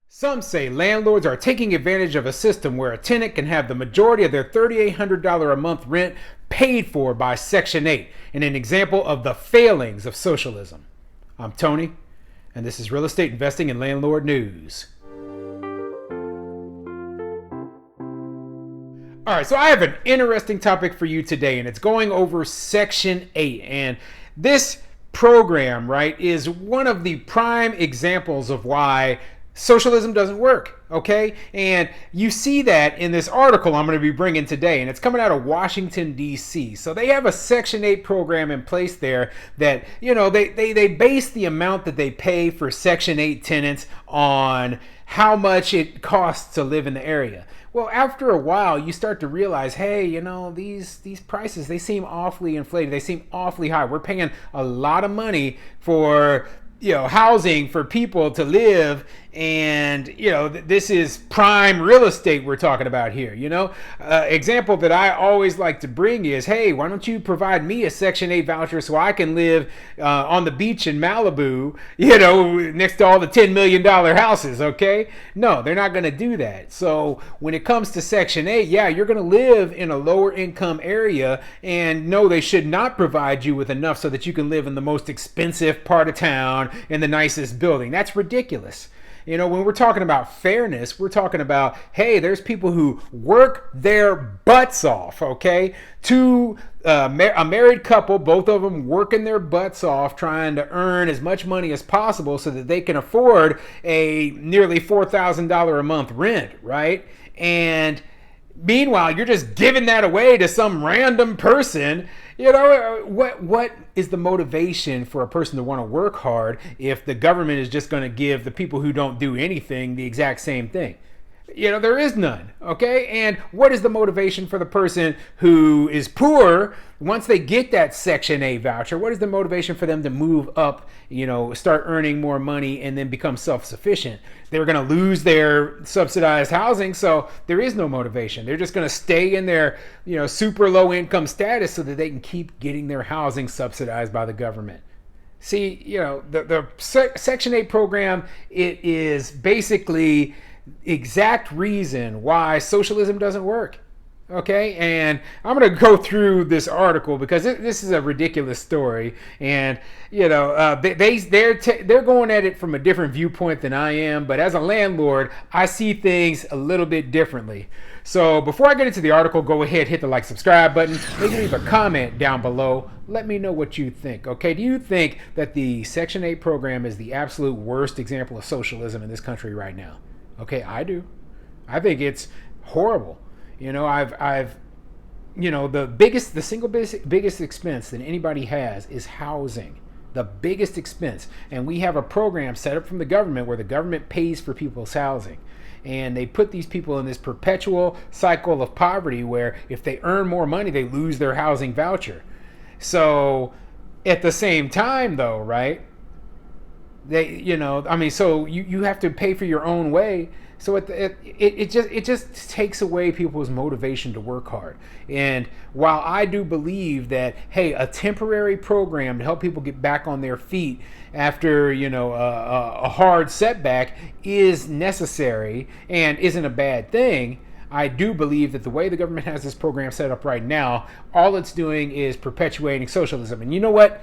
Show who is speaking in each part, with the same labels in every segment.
Speaker 1: Some say landlords are taking advantage of a system where a tenant can have the majority of their $3,800 a month rent paid for by Section 8, in an example of the failings of socialism. I'm Tony, and this is Real Estate Investing and Landlord News. All right, so I have an interesting topic for you today, and it's going over Section 8. And this program, right, is one of the prime examples of why socialism doesn't work, okay? And you see that in this article I'm going to be bringing today, and it's coming out of Washington, D.C. So they have a Section 8 program in place there that, they base the amount that they pay for Section 8 tenants on how much it costs to live in the area. Well, after a while, you start to realize, hey, these prices, they seem awfully inflated. They seem awfully high. We're paying a lot of money for housing for people to live, and this is prime real estate we're talking about here. Example that I always like to bring is, hey, why don't you provide me a Section 8 voucher so I can live on the beach in Malibu, next to all the $10 million houses, okay? No, they're not going to do that. So when it comes to Section 8, yeah, you're going to live in a lower income area, and no, they should not provide you with enough so that you can live in the most expensive part of town in the nicest building. That's ridiculous. When we're talking about fairness, we're talking about, hey, there's people who work their butts off, okay? A married couple, both of them working their butts off, trying to earn as much money as possible so that they can afford a nearly $4,000 a month rent, right? And meanwhile, you're just giving that away to some random person. What is the motivation for a person to want to work hard if the government is just going to give the people who don't do anything the exact same thing? There is none, okay? And what is the motivation for the person who is poor once they get that Section 8 voucher? What is the motivation for them to move up, start earning more money and then become self-sufficient? They're going to lose their subsidized housing, so there is no motivation. They're just going to stay in their, super low income status so that they can keep getting their housing subsidized by the government. See, the Section 8 program, it is basically exact reason why socialism doesn't work. Okay, and I'm going to go through this article because this is a ridiculous story, and they're going at it from a different viewpoint than I am. But as a landlord, I see things a little bit differently. So before I get into the article, go ahead, hit the like, subscribe button, maybe leave a comment down below. Let me know what you think. Okay, do you think that the Section 8 program is the absolute worst example of socialism in this country right now? Okay, I do. I think it's horrible. The single biggest expense that anybody has is housing. The biggest expense. And we have a program set up from the government where the government pays for people's housing. And they put these people in this perpetual cycle of poverty where if they earn more money, they lose their housing voucher. So at the same time though, right? So you have to pay for your own way. So it just takes away people's motivation to work hard. And while I do believe that, hey, a temporary program to help people get back on their feet after a hard setback is necessary and isn't a bad thing, I do believe that the way the government has this program set up right now, all it's doing is perpetuating socialism. And you know what?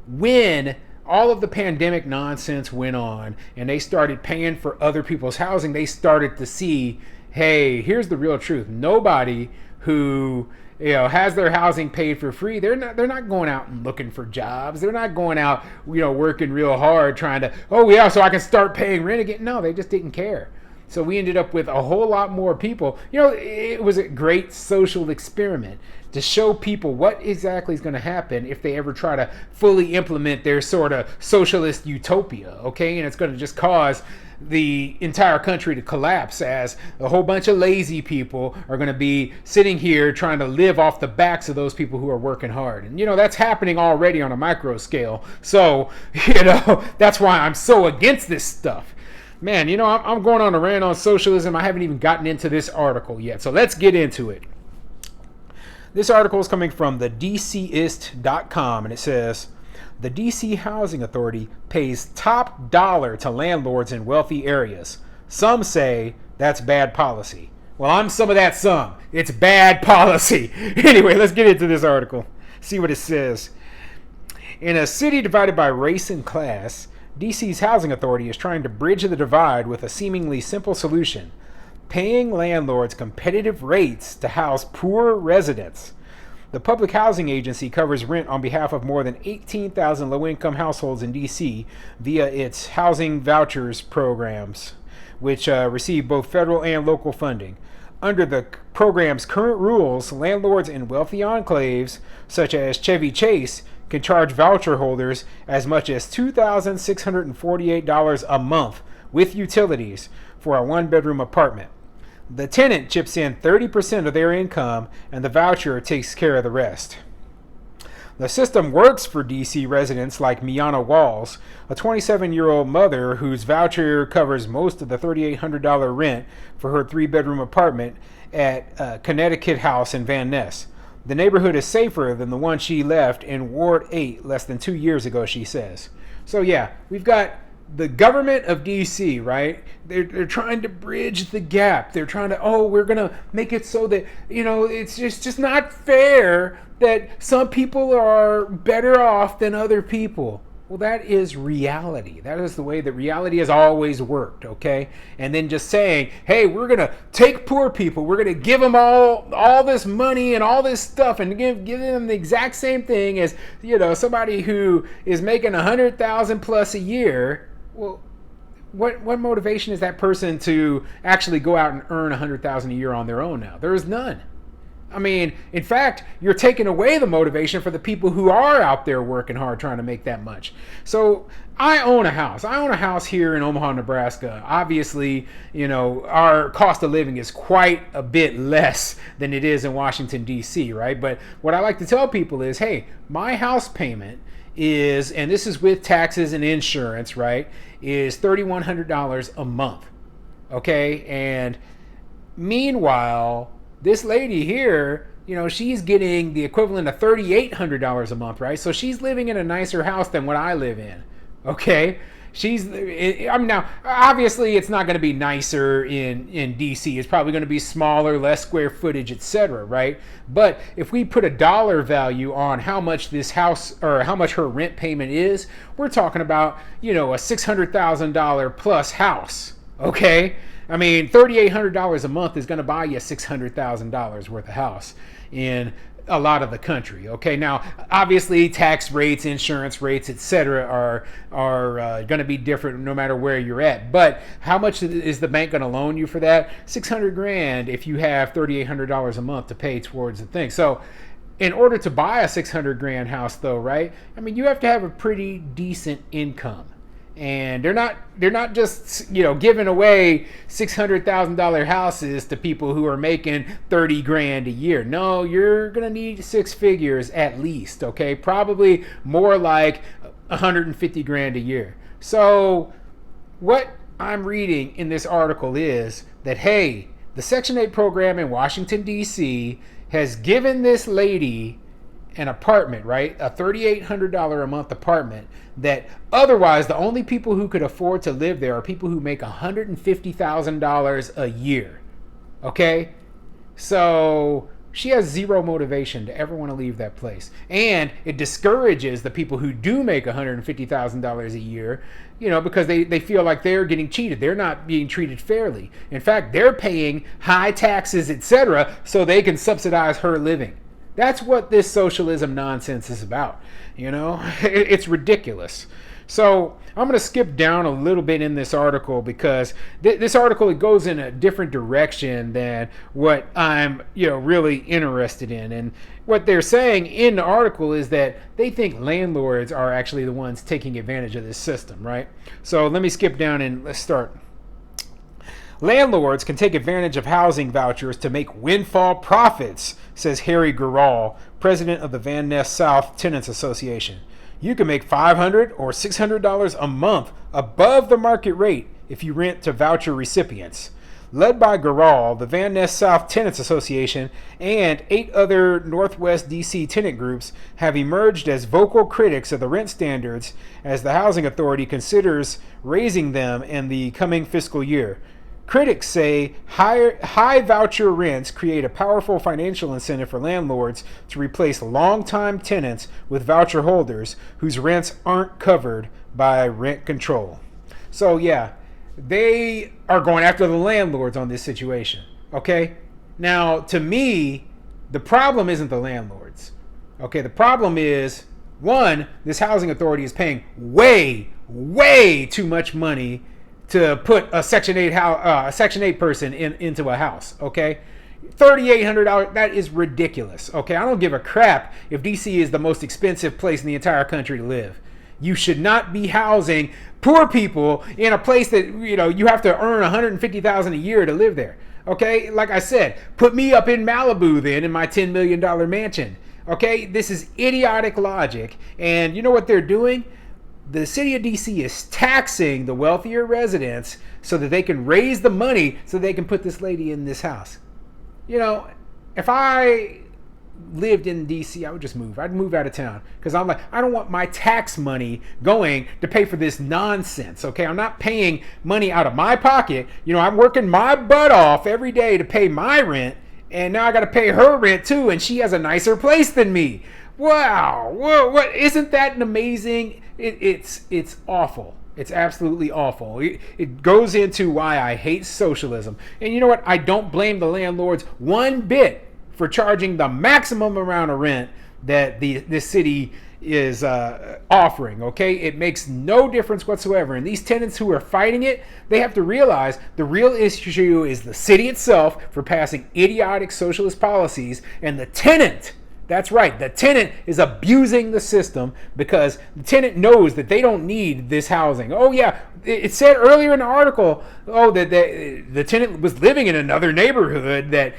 Speaker 1: When all of the pandemic nonsense went on and they started paying for other people's housing, they started to see, hey, here's the real truth. Nobody who has their housing paid for free, they're not going out and looking for jobs. They're not going out, working real hard trying to, so I can start paying rent again. No, they just didn't care. So we ended up with a whole lot more people. It was a great social experiment to show people what exactly is going to happen if they ever try to fully implement their sort of socialist utopia, okay? And it's going to just cause the entire country to collapse as a whole bunch of lazy people are going to be sitting here trying to live off the backs of those people who are working hard. And, that's happening already on a micro scale. So, that's why I'm so against this stuff. Man, I'm going on a rant on socialism. I haven't even gotten into this article yet. So let's get into it. This article is coming from the DCist.com, and it says, the DC Housing Authority pays top dollar to landlords in wealthy areas. Some say that's bad policy. Well, I'm some of that some. It's bad policy. Anyway, let's get into this article. See what it says. In a city divided by race and class, DC's housing authority is trying to bridge the divide with a seemingly simple solution: paying landlords competitive rates to house poor residents. The public housing agency covers rent on behalf of more than 18,000 low-income households in D.C. via its housing vouchers programs, which receive both federal and local funding. Under the program's current rules, landlords in wealthy enclaves, such as Chevy Chase, can charge voucher holders as much as $2,648 a month with utilities for a one-bedroom apartment. The tenant chips in 30% of their income, and the voucher takes care of the rest. The system works for D.C. residents like Miana Walls, a 27-year-old mother whose voucher covers most of the $3,800 rent for her three-bedroom apartment at a Connecticut house in Van Ness. The neighborhood is safer than the one she left in Ward 8 less than 2 years ago, she says. So yeah, we've got the government of D.C., right? They're trying to bridge the gap. They're trying to, we're going to make it so that, it's just not fair that some people are better off than other people. Well, that is reality. That is the way that reality has always worked, okay? And then just saying, hey, we're going to take poor people. We're going to give them all this money and all this stuff and give them the exact same thing as, somebody who is making $100,000 plus a year. Well, what motivation is that person to actually go out and earn $100,000 a year on their own now? There is none. I mean, in fact, you're taking away the motivation for the people who are out there working hard trying to make that much. So I own a house. I own a house here in Omaha, Nebraska. Obviously, our cost of living is quite a bit less than it is in Washington, D.C., right? But what I like to tell people is, hey, my house payment is, and this is with taxes and insurance, right, is $3,100 a month. Okay? And meanwhile, this lady here, she's getting the equivalent of $3,800 a month, right? So she's living in a nicer house than what I live in. Okay? Now, obviously it's not going to be nicer in DC. It's probably going to be smaller, less square footage, etc., right? But if we put a dollar value on how much this house or how much her rent payment is, we're talking about, a $600,000 plus house. Okay? I mean, $3,800 a month is going to buy you $600,000 worth of house in a lot of the country. Okay, now obviously tax rates, insurance rates, etc. are going to be different no matter where you're at. But how much is the bank going to loan you for that? $600,000 if you have $3,800 a month to pay towards the thing. So in order to buy a $600,000 house, though, right? I mean, you have to have a pretty decent income. And they're not just giving away $600,000 houses to people who are making $30,000 a year. No, you're gonna need six figures at least. Okay, probably more like $150,000 a year. So what I'm reading in this article is that, hey, the Section 8 program in Washington D.C. has given this lady an apartment, right? A $3,800 a month apartment that otherwise the only people who could afford to live there are people who make $150,000 a year. Okay? So she has zero motivation to ever want to leave that place. And it discourages the people who do make $150,000 a year, because they feel like they're getting cheated. They're not being treated fairly. In fact, they're paying high taxes, etc., so they can subsidize her living. That's what this socialism nonsense is about. It's ridiculous. So I'm going to skip down a little bit in this article because this article, it goes in a different direction than what I'm really interested in. And what they're saying in the article is that they think landlords are actually the ones taking advantage of this system, right? So let me skip down and let's start. Landlords can take advantage of housing vouchers to make windfall profits, says Harry Garral, president of the Van Ness South Tenants Association. You can make $500 or $600 a month above the market rate if you rent to voucher recipients. Led by Garral, the Van Ness South Tenants Association and 8 other Northwest D.C. tenant groups have emerged as vocal critics of the rent standards as the Housing Authority considers raising them in the coming fiscal year. Critics say high voucher rents create a powerful financial incentive for landlords to replace longtime tenants with voucher holders whose rents aren't covered by rent control. So, yeah, they are going after the landlords on this situation. Okay? Now, to me, the problem isn't the landlords. Okay? The problem is, one, this housing authority is paying way too much money to put a Section 8 person into a house, okay? $3,800, that is ridiculous, okay? I don't give a crap if DC is the most expensive place in the entire country to live. You should not be housing poor people in a place that, you have to earn $150,000 a year to live there, okay? Like I said, put me up in Malibu then in my $10 million mansion, okay? This is idiotic logic, and you know what they're doing? The city of DC is taxing the wealthier residents so that they can raise the money so they can put this lady in this house. If I lived in DC, I would just move. I'd move out of town because I'm like, I don't want my tax money going to pay for this nonsense, okay? I'm not paying money out of my pocket. I'm working my butt off every day to pay my rent, and now I got to pay her rent too, and she has a nicer place than me. Wow, what isn't that an amazing? It's awful. It's absolutely awful. It goes into why I hate socialism. And you know what? I don't blame the landlords one bit for charging the maximum amount of rent that this city is offering, okay? It makes no difference whatsoever. And these tenants who are fighting it, they have to realize the real issue is the city itself for passing idiotic socialist policies, and the tenant. That's right. The tenant is abusing the system because the tenant knows that they don't need this housing. Oh, yeah. It said earlier in the article, that the tenant was living in another neighborhood that,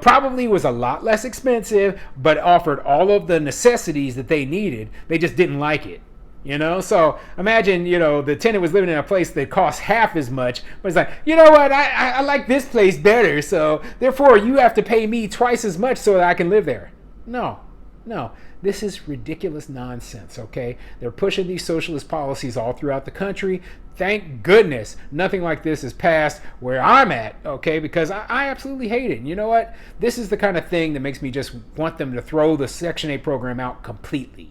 Speaker 1: probably was a lot less expensive, but offered all of the necessities that they needed. They just didn't like it. So imagine, the tenant was living in a place that costs half as much, but it's like, you know what, I like this place better, so therefore you have to pay me twice as much so that I can live there. No, this is ridiculous nonsense, okay? They're pushing these socialist policies all throughout the country. Thank goodness nothing like this is passed where I'm at, okay? Because I absolutely hate it. And you know what? This is the kind of thing that makes me just want them to throw the Section 8 program out completely.